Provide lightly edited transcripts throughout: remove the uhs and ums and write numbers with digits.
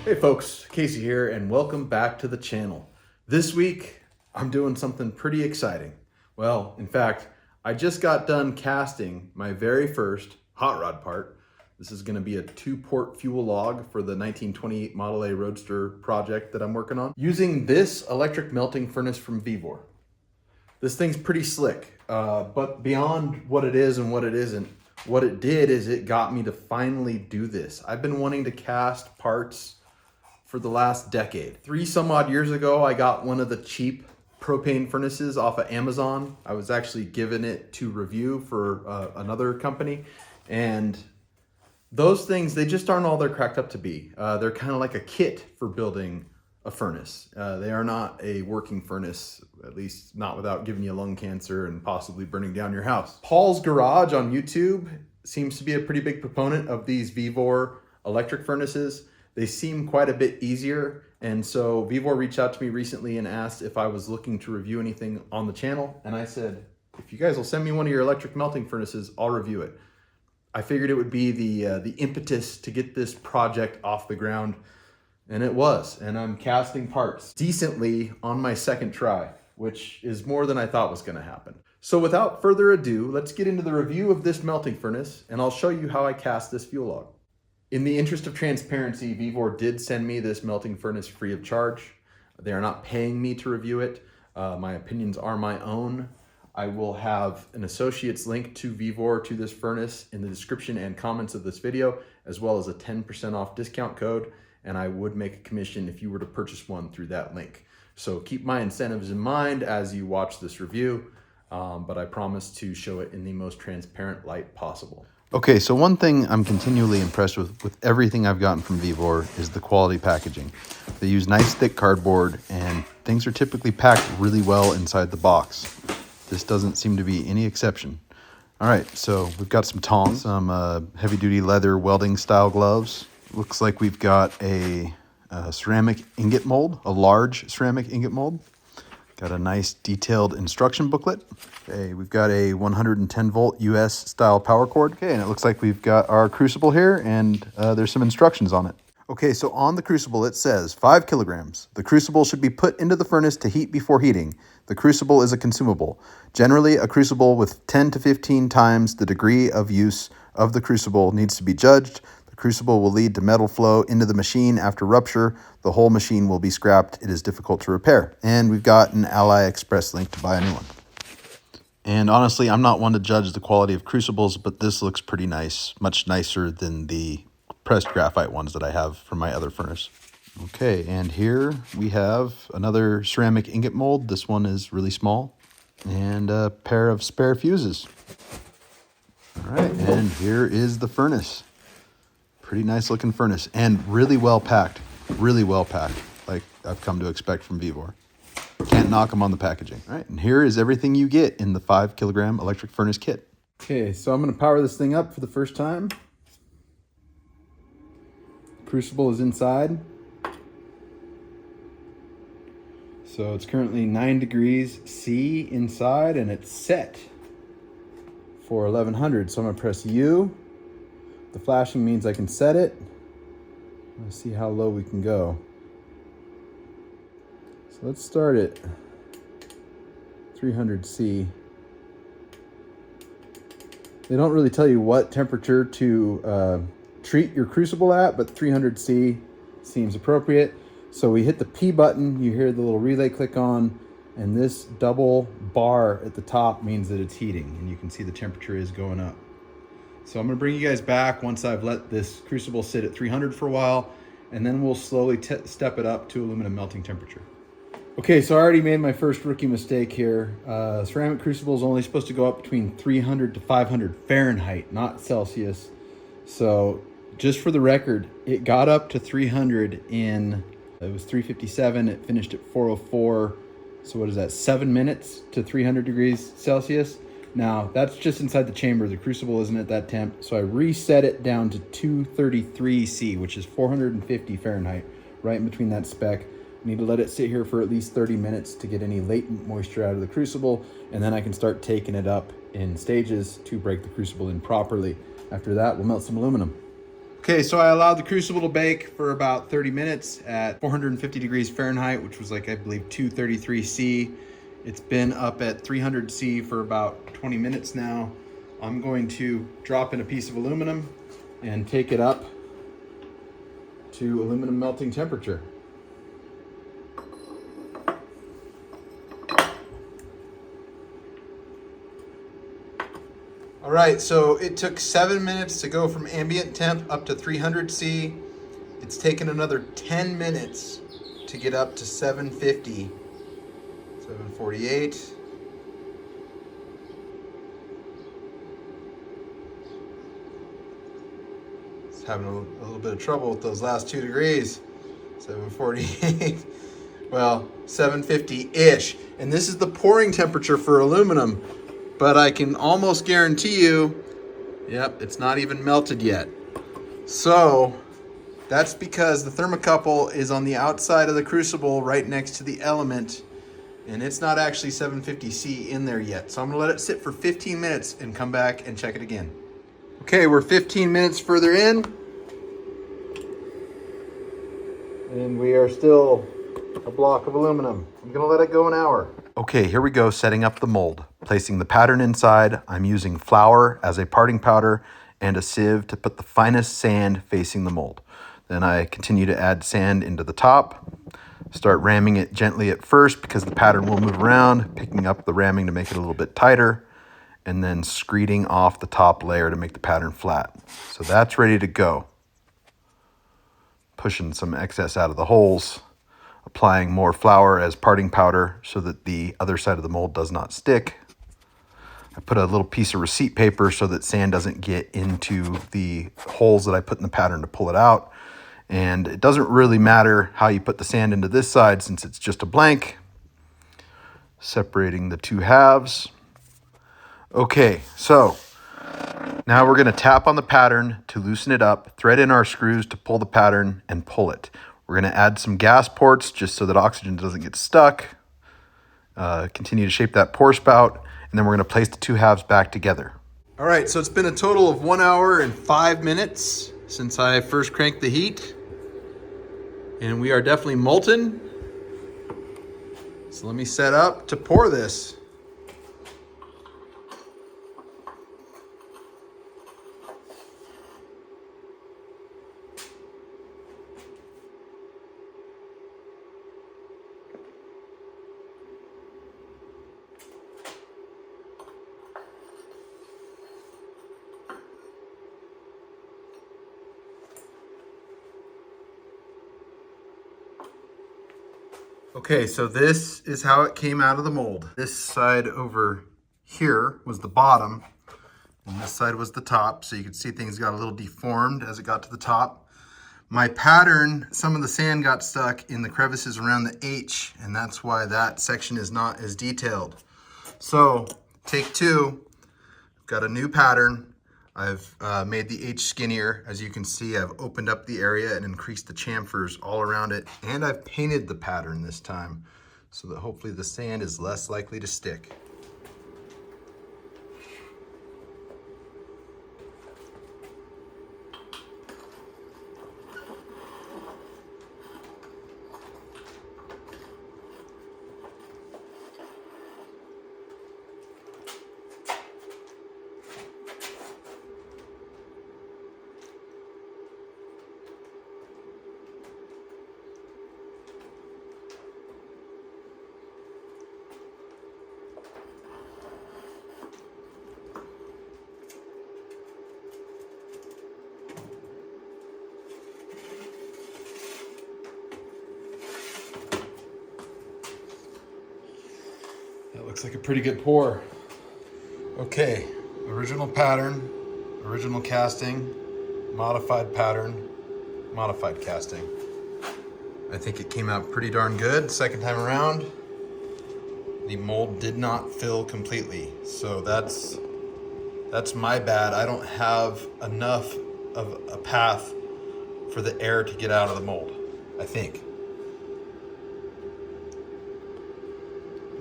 Hey folks, Casey here and welcome back to the channel. This week, I'm doing something pretty exciting. Well, in fact, I just got done casting my very first hot rod part. This is gonna be a 2-port fuel log for the 1928 Model A Roadster project that I'm working on, using this electric melting furnace from VEVOR. This thing's pretty slick, but beyond what it is and what it isn't, what it did is it got me to finally do this. I've been wanting to cast parts for the last decade. 3 some odd years ago, I got one of the cheap propane furnaces off of Amazon. I was actually given it to review for another company. And those things, they just aren't all they're cracked up to be. They're kind of like a kit for building a furnace. They are not a working furnace, at least not without giving you lung cancer and possibly burning down your house. Paul's Garage on YouTube seems to be a pretty big proponent of these VEVOR electric furnaces. They seem quite a bit easier. And so VEVOR reached out to me recently and asked if I was looking to review anything on the channel. And I said, if you guys will send me one of your electric melting furnaces, I'll review it. I figured it would be the impetus to get this project off the ground. And it was, and I'm casting parts decently on my second try, which is more than I thought was gonna happen. So without further ado, let's get into the review of this melting furnace, and I'll show you how I cast this fuel log. In the interest of transparency, VEVOR did send me this melting furnace free of charge. They are not paying me to review it. My opinions are my own. I will have an associate's link to VEVOR to this furnace in the description and comments of this video, as well as a 10% off discount code. And I would make a commission if you were to purchase one through that link. So keep my incentives in mind as you watch this review, but I promise to show it in the most transparent light possible. Okay, so one thing I'm continually impressed with everything I've gotten from VEVOR is the quality packaging. They use nice thick cardboard and things are typically packed really well inside the box. This doesn't seem to be any exception. All right, so we've got some tongs, some heavy-duty leather welding style gloves. Looks like we've got a ceramic ingot mold, a large ceramic ingot mold. Got a nice detailed instruction booklet. Okay, we've got a 110 volt US style power cord. Okay, and it looks like we've got our crucible here and there's some instructions on it. Okay, so on the crucible it says 5 kilograms. The crucible should be put into the furnace to heat before heating. The crucible is a consumable. Generally, a crucible with 10 to 15 times the degree of use of the crucible needs to be judged. The crucible will lead to metal flow into the machine after rupture. The whole machine will be scrapped. It is difficult to repair. And we've got an AliExpress link to buy a new one. And honestly, I'm not one to judge the quality of crucibles, but this looks pretty nice, much nicer than the pressed graphite ones that I have from my other furnace. Okay, and here we have another ceramic ingot mold. This one is really small, and a pair of spare fuses. All right, and here is the furnace. Pretty nice looking furnace and really well packed, like I've come to expect from VEVOR. Can't knock them on the packaging. All right, and here is everything you get in the 5 kilogram electric furnace kit. Okay, so I'm gonna power this thing up for the first time. Crucible is inside. So it's currently 9 degrees C inside and it's set for 1100. So I'm gonna press U. The flashing means I can set it. Let's see how low we can go. So let's start at 300 C. They don't really tell you what temperature to treat your crucible at, but 300 C seems appropriate. So we hit the P button, you hear the little relay click on, and this double bar at the top means that it's heating, and you can see the temperature is going up. So I'm gonna bring you guys back once I've let this crucible sit at 300 for a while, and then we'll slowly step it up to aluminum melting temperature. Okay, so I already made my first rookie mistake here. Ceramic crucible is only supposed to go up between 300 to 500 Fahrenheit, not Celsius. So just for the record, it got up to 300 it was 357, it finished at 404. So what is that, 7 minutes to 300 degrees Celsius? Now, that's just inside the chamber. The crucible isn't at that temp. So I reset it down to 233 C, which is 450 Fahrenheit, right in between that spec. I need to let it sit here for at least 30 minutes to get any latent moisture out of the crucible, and then I can start taking it up in stages to break the crucible in properly. After that, we'll melt some aluminum. Okay, so I allowed the crucible to bake for about 30 minutes at 450 degrees Fahrenheit, which was like, I believe, 233 C. It's been up at 300 C for about 20 minutes now. I'm going to drop in a piece of aluminum and take it up to aluminum melting temperature. All right, so it took 7 minutes to go from ambient temp up to 300 C. It's taken another 10 minutes to get up to 750, 748. It's having a little bit of trouble with those last 2 degrees, 748. Well, 750-ish. And this is the pouring temperature for aluminum. But I can almost guarantee you, yep, it's not even melted yet. So that's because the thermocouple is on the outside of the crucible right next to the element, and it's not actually 750 C in there yet. So I'm gonna let it sit for 15 minutes and come back and check it again. Okay, we're 15 minutes further in, and we are still a block of aluminum. I'm gonna let it go an hour. Okay, here we go, setting up the mold. Placing the pattern inside, I'm using flour as a parting powder and a sieve to put the finest sand facing the mold. Then I continue to add sand into the top. Start ramming it gently at first because the pattern will move around, picking up the ramming to make it a little bit tighter, and then screeding off the top layer to make the pattern flat. So that's ready to go. Pushing some excess out of the holes. Applying more flour as parting powder so that the other side of the mold does not stick. I put a little piece of receipt paper so that sand doesn't get into the holes that I put in the pattern to pull it out. And it doesn't really matter how you put the sand into this side since it's just a blank. Separating the two halves. Okay, so now we're going to tap on the pattern to loosen it up, thread in our screws to pull the pattern, and pull it. We're going to add some gas ports just so that oxygen doesn't get stuck. Continue to shape that pour spout, and then we're going to place the two halves back together. All right, so it's been a total of 1 hour and 5 minutes since I first cranked the heat. And we are definitely molten. So let me set up to pour this. Okay, so this is how it came out of the mold. This side over here was the bottom, and this side was the top. So you can see things got a little deformed as it got to the top. My pattern, some of the sand got stuck in the crevices around the H, and that's why that section is not as detailed. So take two, got a new pattern. I've made the H skinnier. As you can see, I've opened up the area and increased the chamfers all around it. And I've painted the pattern this time so that hopefully the sand is less likely to stick. That looks like a pretty good pour. Okay, original pattern, original casting, modified pattern, modified casting. I think it came out pretty darn good. Second time around, the mold did not fill completely. So that's my bad. I don't have enough of a path for the air to get out of the mold, I think.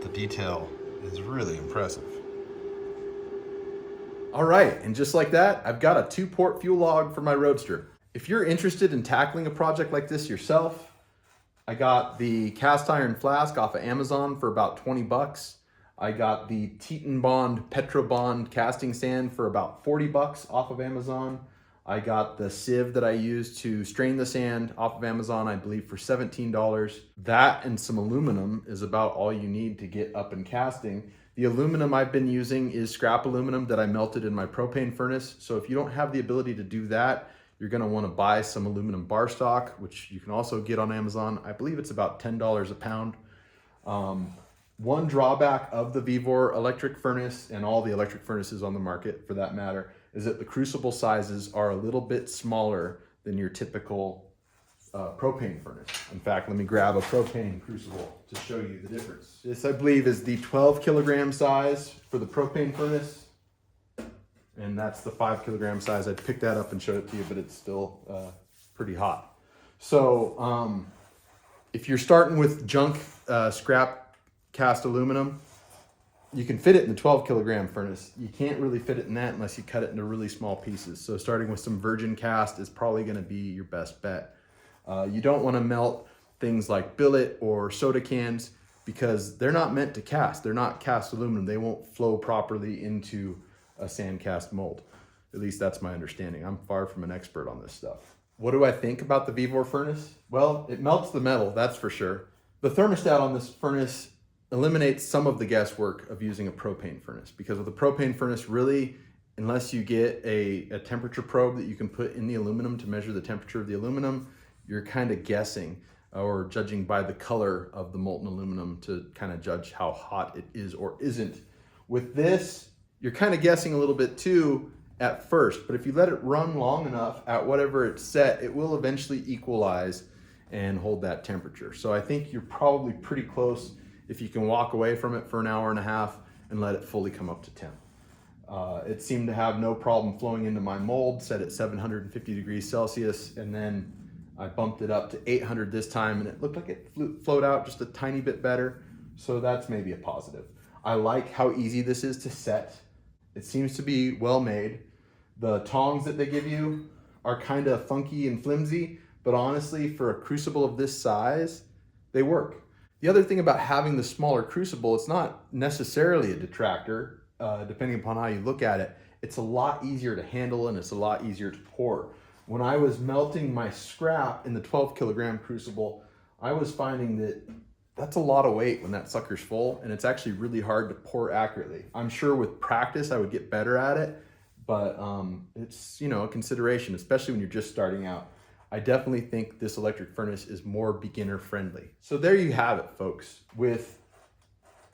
The detail is really impressive. All right, and just like that, I've got a 2-port fuel log for my Roadster. If you're interested in tackling a project like this yourself, I got the cast iron flask off of Amazon for about 20 bucks. I got the Teton Bond Petrobond casting sand for about 40 bucks off of Amazon. I got the sieve that I use to strain the sand off of Amazon, I believe for $17. That and some aluminum is about all you need to get up and casting. The aluminum I've been using is scrap aluminum that I melted in my propane furnace. So if you don't have the ability to do that, you're gonna wanna buy some aluminum bar stock, which you can also get on Amazon. I believe it's about $10 a pound. One drawback of the VEVOR electric furnace, and all the electric furnaces on the market for that matter, is that the crucible sizes are a little bit smaller than your typical propane furnace. In fact, let me grab a propane crucible to show you the difference. This, I believe, is the 12 kilogram size for the propane furnace. And that's the 5 kilogram size. I'd pick that up and show it to you, but it's still pretty hot. So if you're starting with junk scrap cast aluminum, you can fit it in the 12 kilogram furnace. You can't really fit it in that unless you cut it into really small pieces. So starting with some virgin cast is probably gonna be your best bet. You don't wanna melt things like billet or soda cans because they're not meant to cast. They're not cast aluminum. They won't flow properly into a sand cast mold. At least that's my understanding. I'm far from an expert on this stuff. What do I think about the VEVOR furnace? Well, it melts the metal, that's for sure. The thermostat on this furnace eliminates some of the guesswork of using a propane furnace, because with a propane furnace, really, unless you get a temperature probe that you can put in the aluminum to measure the temperature of the aluminum, you're kind of guessing or judging by the color of the molten aluminum to kind of judge how hot it is or isn't. With this, you're kind of guessing a little bit too at first, but if you let it run long enough at whatever it's set, it will eventually equalize and hold that temperature. So I think you're probably pretty close if you can walk away from it for an hour and a half and let it fully come up to temp. It seemed to have no problem flowing into my mold, set at 750 degrees Celsius, and then I bumped it up to 800 this time, and it looked like it flowed out just a tiny bit better. So that's maybe a positive. I like how easy this is to set. It seems to be well made. The tongs that they give you are kind of funky and flimsy, but honestly, for a crucible of this size, they work. The other thing about having the smaller crucible, it's not necessarily a detractor, depending upon how you look at it. It's a lot easier to handle and it's a lot easier to pour. When I was melting my scrap in the 12 kilogram crucible, I was finding that that's a lot of weight when that sucker's full, and it's actually really hard to pour accurately. I'm sure with practice I would get better at it, but it's, you know, a consideration, especially when you're just starting out. I definitely think this electric furnace is more beginner friendly. So there you have it, folks. With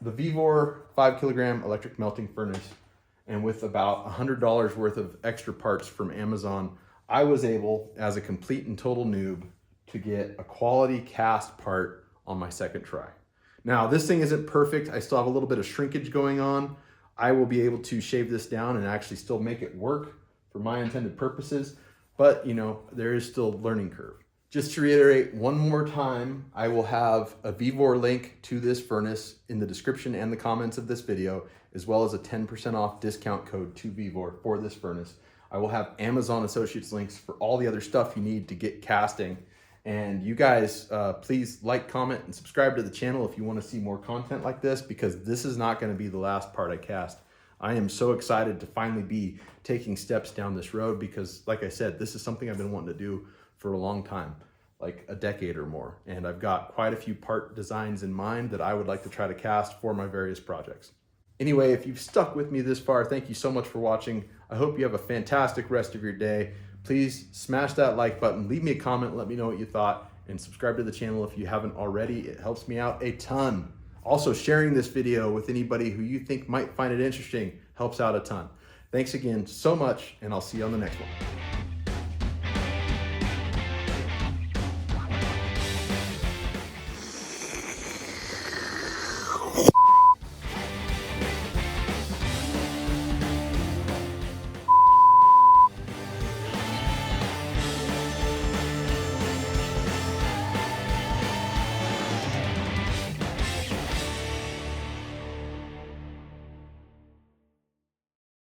the VEVOR 5 kilogram electric melting furnace and with about $100 worth of extra parts from Amazon, I was able, as a complete and total noob, to get a quality cast part on my second try. Now, this thing isn't perfect. I still have a little bit of shrinkage going on. I will be able to shave this down and actually still make it work for my intended purposes. But, you know, there is still a learning curve. Just to reiterate one more time, I will have a VEVOR link to this furnace in the description and the comments of this video, as well as a 10% off discount code to VEVOR for this furnace. I will have Amazon Associates links for all the other stuff you need to get casting. And you guys, please like, comment, and subscribe to the channel if you want to see more content like this, because this is not going to be the last part I cast. I am so excited to finally be taking steps down this road because, like I said, this is something I've been wanting to do for a long time, like a decade or more. And I've got quite a few part designs in mind that I would like to try to cast for my various projects. Anyway, if you've stuck with me this far, thank you so much for watching. I hope you have a fantastic rest of your day. Please smash that like button, leave me a comment, let me know what you thought, and subscribe to the channel if you haven't already. It helps me out a ton. Also, sharing this video with anybody who you think might find it interesting helps out a ton. Thanks again so much, and I'll see you on the next one.